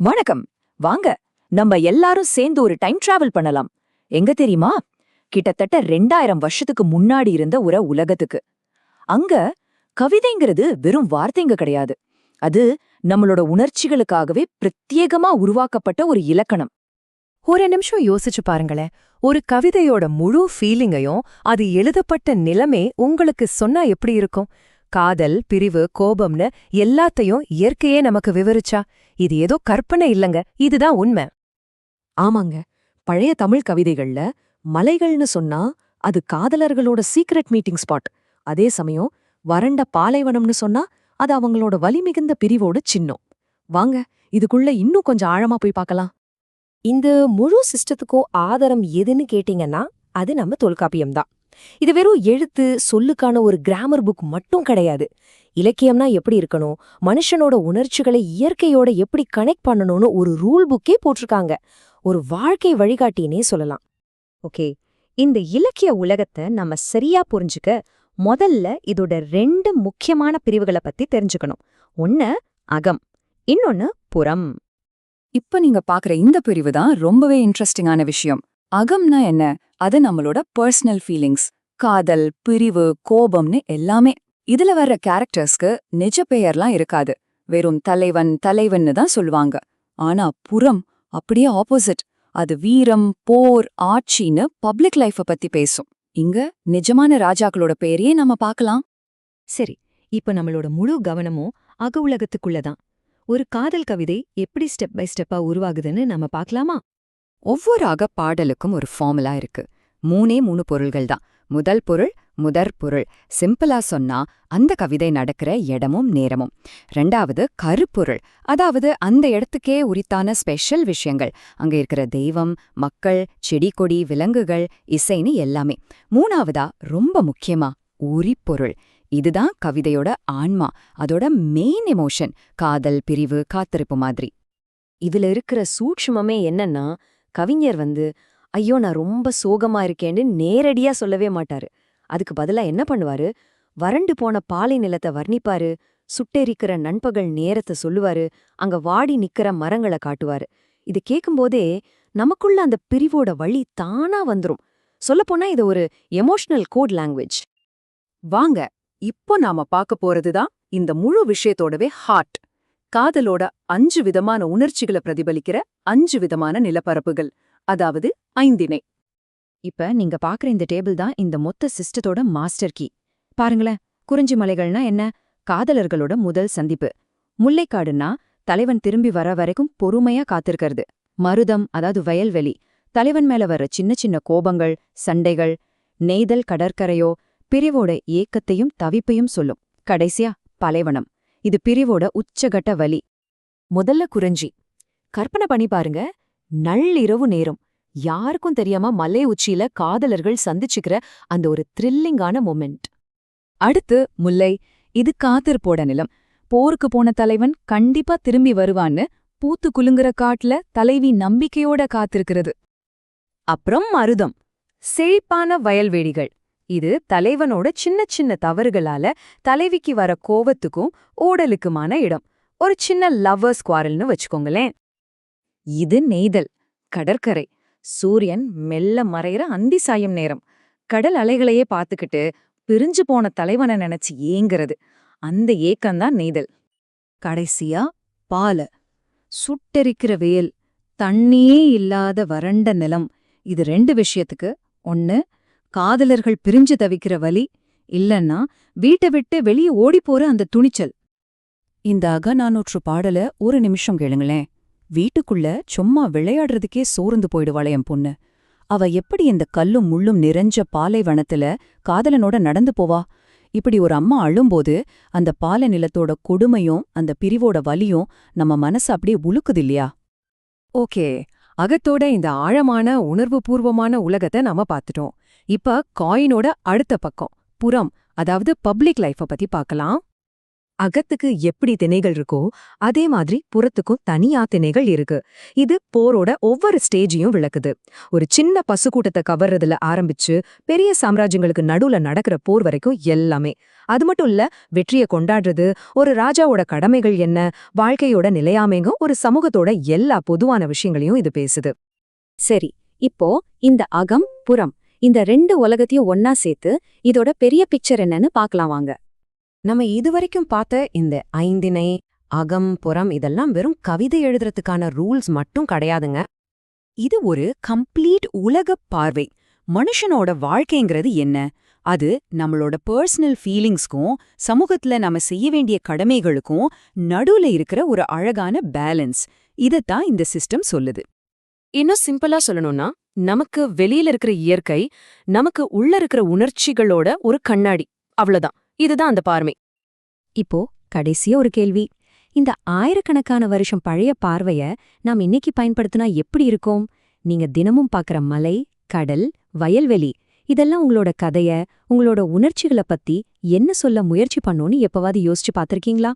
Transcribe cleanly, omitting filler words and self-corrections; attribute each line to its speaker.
Speaker 1: வணக்கம். வாங்க, நம்ம எல்லாரும் சேர்ந்து ஒரு டைம் டிராவல் பண்ணலாம். எங்க தெரியுமா? கிட்டத்தட்ட 2000 வருஷத்துக்கு முன்னாடி இருந்த ஒரு உலகத்துக்கு. அங்க கவிதைங்கிறது வெறும் வார்த்தைங்க கிடையாது. அது நம்மளோட உணர்ச்சிகளுக்காகவே பிரத்யேகமா உருவாக்கப்பட்ட ஒரு இலக்கணம்.
Speaker 2: ஒரு நிமிஷம் யோசிச்சு பாருங்களேன். ஒரு கவிதையோட முழு ஃபீலிங்கையும் அது எழுதப்பட்ட நிலைமை உங்களுக்கு சொன்னா எப்படி இருக்கும்? காதல், பிரிவு, கோபம்னு எல்லாத்தையும் இயற்கையே நமக்கு விவரிச்சா இது ஏதோ கற்பனை இல்லங்க, இதுதான் உண்மை.
Speaker 1: ஆமாங்க, பழைய தமிழ் கவிதைகள்ல மலைகள்னு சொன்னா அது காதலர்களோட சீக்ரெட் மீட்டிங் ஸ்பாட். அதே சமயம் வறண்ட பாலைவனம்னு சொன்னா அது அவங்களோட வலிமிகுந்த பிரிவோட சின்னம். வாங்க, இதுக்குள்ள இன்னும் கொஞ்சம் ஆழமா போய் பார்க்கலாம்.
Speaker 2: இந்த முழு சிஸ்டத்துக்கும் ஆதாரம் எதுன்னு கேட்டீங்கன்னா அது நம்ம தொல்காப்பியம் தான். இது வெறும் எழுத்து சொல்லுக்கான ஒரு கிராமர் புக் மட்டும் கிடையாது. இலக்கியம்னா எப்படி இருக்கணும், மனுஷனோட உணர்ச்சிகளை இயற்கையோட எப்படி கனெக்ட் பண்ணணும்னு ஒரு ரூல் புக்கே போட்டிருக்காங்க. ஒரு வாழ்க்கை வழிகாட்டினே சொல்லலாம். ஓகே, இந்த இலக்கிய உலகத்தை நம்ம சரியா புரிஞ்சுக்க முதல்ல இதோட 2 முக்கியமான பிரிவுகளை பத்தி தெரிஞ்சுக்கணும். ஒன்னு அகம், இன்னொன்னு புறம்.
Speaker 1: இப்ப நீங்க பாக்குற இந்த பிரிவு தான் ரொம்பவே இன்ட்ரெஸ்டிங்கான விஷயம். அகம்னா என்ன? அது நம்மளோட பர்சனல் ஃபீலிங்ஸ், காதல், பிரிவு, கோபம்னு எல்லாமே. இதுல வர்ற கேரக்டர்ஸ்க்கு நிஜ பெயர்லாம் இருக்காது. வெறும் தலைவன் தலைவன்னு தான் சொல்லுவாங்க. ஆனா புறம் அப்படியே ஆப்போசிட். அது வீரம், போர், ஆட்சின்னு பப்ளிக் லைஃப பத்தி பேசும். இங்க நிஜமான ராஜாக்களோட பேரையே நம்ம பார்க்கலாம்.
Speaker 2: சரி, இப்ப நம்மளோட முழு கவனமும் அக உலகத்துக்குள்ளதான். ஒரு காதல் கவிதை எப்படி ஸ்டெப் பை ஸ்டெப்பா உருவாகுதுன்னு நம்ம பார்க்கலாமா?
Speaker 3: ஒவ்வொரு அகப்பாடலுக்கும் ஒரு ஃபார்முலா இருக்கு. 3 பொருள்கள் தான். முதல் பொருள் முதற்பொருள். சிம்பிளா சொன்னா அந்த கவிதை நடக்கிற இடமும் நேரமும். 2வது கருப்பொருள், அதாவது அந்த இடத்துக்கே உரித்தான ஸ்பெஷல் விஷயங்கள், அங்க இருக்கிற தெய்வம், மக்கள், செடி கொடி, விலங்குகள், இசைன்னு எல்லாமே. 3வதா ரொம்ப முக்கியமா உரிப்பொருள். இதுதான் கவிதையோட ஆன்மா, அதோட மெயின் எமோஷன், காதல், பிரிவு, காத்திருப்பு மாதிரி.
Speaker 2: இதுல இருக்கிற சூட்சுமமே என்னன்னா, கவிஞர் ஐயோ நான் ரொம்ப சோகமா இருக்கேன்னு நேரடியா சொல்லவே மாட்டாரு. அதுக்கு பதிலா என்ன பண்ணுவாரு, வறண்டு போன பாலை நிலத்தை வர்ணிப்பாரு, சுட்டெரிக்கிற நண்பகல் நேரத்தை சொல்லுவாரு, அங்க வாடி நிக்கிற மரங்களை காட்டுவாரு. இது கேட்கும்போதே நமக்குள்ள அந்த பிரிவோட வழி தானா வந்துரும். சொல்லப்போனா இது ஒரு எமோஷனல் கோட் லாங்குவேஜ்.
Speaker 1: வாங்க, இப்போ நாம பார்க்க போறதுதான் இந்த முழு விஷயத்தோடவே ஹார்ட். காதலோட 5 விதமான உணர்ச்சிகளை பிரதிபலிக்கிற 5 விதமான நிலப்பரப்புகள், அதாவது 5
Speaker 2: இப்ப நீங்க பாக்குற இந்த டேபிள் தான் இந்த மொத்த சிஸ்டத்தோட மாஸ்டர் கீ. பாருங்களேன், குறிஞ்சி மலைகள்னா என்ன? காதலர்களோட முதல் சந்திப்பு. முல்லைக்காடுன்னா தலைவன் திரும்பி வர வரைக்கும் பொறுமையா காத்திருக்கிறது. மருதம், அதாவது வயல்வெளி, தலைவன் மேல வர சின்ன சின்ன கோபங்கள், சண்டைகள். நெய்தல் கடற்கரையோ பிரிவோட ஏக்கத்தையும் தவிப்பையும் சொல்லும். கடைசியா பாலைவனம், இது பிரிவோட உச்சகட்ட வலி. முதல்ல குறிஞ்சி. கற்பனை பண்ணி பாருங்க, நள்ளிரவு நேரம், யாருக்கும் தெரியாம மலை உச்சியில காதலர்கள் சந்திச்சுக்கிற அந்த ஒரு த்ரில்லிங்கான மொமெண்ட்.
Speaker 1: அடுத்து முல்லை. இது காத்திருப்போட நிலம். போருக்கு போன தலைவன் கண்டிப்பா திரும்பி வருவான்னு பூத்து குலுங்குற காட்டுல தலைவி நம்பிக்கையோட காத்திருக்கிறது.
Speaker 2: அப்புறம் மருதம், செழிப்பான வயல்வெளிகள். இது தலைவனோட சின்ன சின்ன தவறுகளால தலைவிக்கு வர கோவத்துக்கும் ஓடலுக்குமான இடம். ஒரு சின்ன லவ்வர்ஸ் குவாரல்னு வச்சுக்கோங்களேன்.
Speaker 1: இது நெய்தல் கடற்கரை. சூரியன் மெல்ல மறையிற அந்தி சாயும் நேரம். கடல் அலைகளையே பார்த்துக்கிட்டு பிரிஞ்சு போன தலைவனை நினைச்சு ஏங்குறது. அந்த ஏக்கம்தான் நெய்தல்.
Speaker 2: கடைசியா பால, சுட்டெரிக்கிற வெயில், தண்ணியே இல்லாத வறண்ட நிலம். இது 2 விஷயத்துக்கு. ஒன்னு, காதலர்கள் பிரிஞ்சு தவிக்கிற வலி, இல்லன்னா வீட்டை விட்டு வெளியே ஓடிப்போற அந்த துணிச்சல்.
Speaker 3: இந்த அகநானூற்று பாடல ஒரு நிமிஷம் கேளுங்களேன். வீட்டுக்குள்ள சும்மா விளையாடுறதுக்கே சோர்ந்து போயிடுவாளே என் பொண்ணு. அவ எப்படி இந்த கல்லும் முள்ளும் நிறைஞ்ச பாலைவனத்துல காதலனோட நடந்து போவா? இப்படி ஒரு அம்மா அழும்போது அந்த பாலை நிலத்தோட கொடுமையும் அந்த பிரிவோட வலியும் நம்ம மனசு அப்படியே உலுக்குது இல்லையா?
Speaker 2: ஓகே, அகத்தோட இந்த ஆழமான உணர்வுபூர்வமான உலகத்தை நாம பார்த்துட்டோம். இப்ப காயினோட அடுத்த பக்கம் புறம், அதாவது பப்ளிக் லைஃப பத்தி பார்க்கலாம்.
Speaker 4: அகத்துக்கு எப்படி திணைகள் இருக்கோ அதே மாதிரி புறத்துக்கும் தனியா திணைகள் இருக்கு. இது போரோட ஒவ்வொரு ஸ்டேஜையும் விளக்குது. ஒரு சின்ன பசுக்கூட்டத்தை கவர்றதுல ஆரம்பிச்சு பெரிய சாம்ராஜ்யங்களுக்கு நடுவுல நடக்கிற போர் வரைக்கும் எல்லாமே. அது மட்டும் இல்ல, வெற்றியை கொண்டாடுறது, ஒரு ராஜாவோட கடமைகள் என்ன, வாழ்க்கையோட நிலையாமைங்க, ஒரு சமூகத்தோட எல்லா பொதுவான விஷயங்களையும் இது பேசுது.
Speaker 2: சரி, இப்போ இந்த அகம் புறம் இந்த 2 உலகத்தையும் ஒன்னா சேர்த்து இதோட பெரிய பிக்சர் என்னன்னு பார்க்கலாம் வாங்க.
Speaker 5: நம்ம இதுவரைக்கும் பார்த்த இந்த 5 அகம் புறம் இதெல்லாம் வெறும் கவிதை எழுதுறதுக்கான ரூல்ஸ் மட்டும் கிடையாதுங்க.
Speaker 3: இது ஒரு கம்ப்ளீட் உலகப் பார்வை. மனுஷனோட வாழ்க்கைங்கிறது என்ன? அது நம்மளோட பர்சனல் ஃபீலிங்ஸ்க்கும் சமூகத்துல நம்ம செய்ய வேண்டிய கடமைகளுக்கும் நடுவுல இருக்கிற ஒரு அழகான பேலன்ஸ். இதத்தான் இந்த சிஸ்டம் சொல்லுது.
Speaker 4: இன்னும் சிம்பிளா சொல்லணும்னா, நமக்கு வெளியில இருக்கிற இயற்கை, நமக்கு உள்ள இருக்கிற உணர்ச்சிகளோட ஒரு கண்ணாடி. அவ்வளவுதான். இதுதான் அந்த பார்வை.
Speaker 2: இப்போ கடைசியா ஒரு கேள்வி. இந்த ஆயிரக்கணக்கான வருஷம் பழைய பார்வைய நாம் இன்னைக்கு பயன்படுத்தினா எப்படி இருக்கும்? நீங்க தினமும் பார்க்கற மலை, கடல், வயல்வெளி இதெல்லாம் உங்களோட கதைய, உங்களோட உணர்ச்சிகளை பத்தி என்ன சொல்ல முயற்சி பண்ணோன்னு எப்பவாவது யோசிச்சு பார்த்திருக்கீங்களா?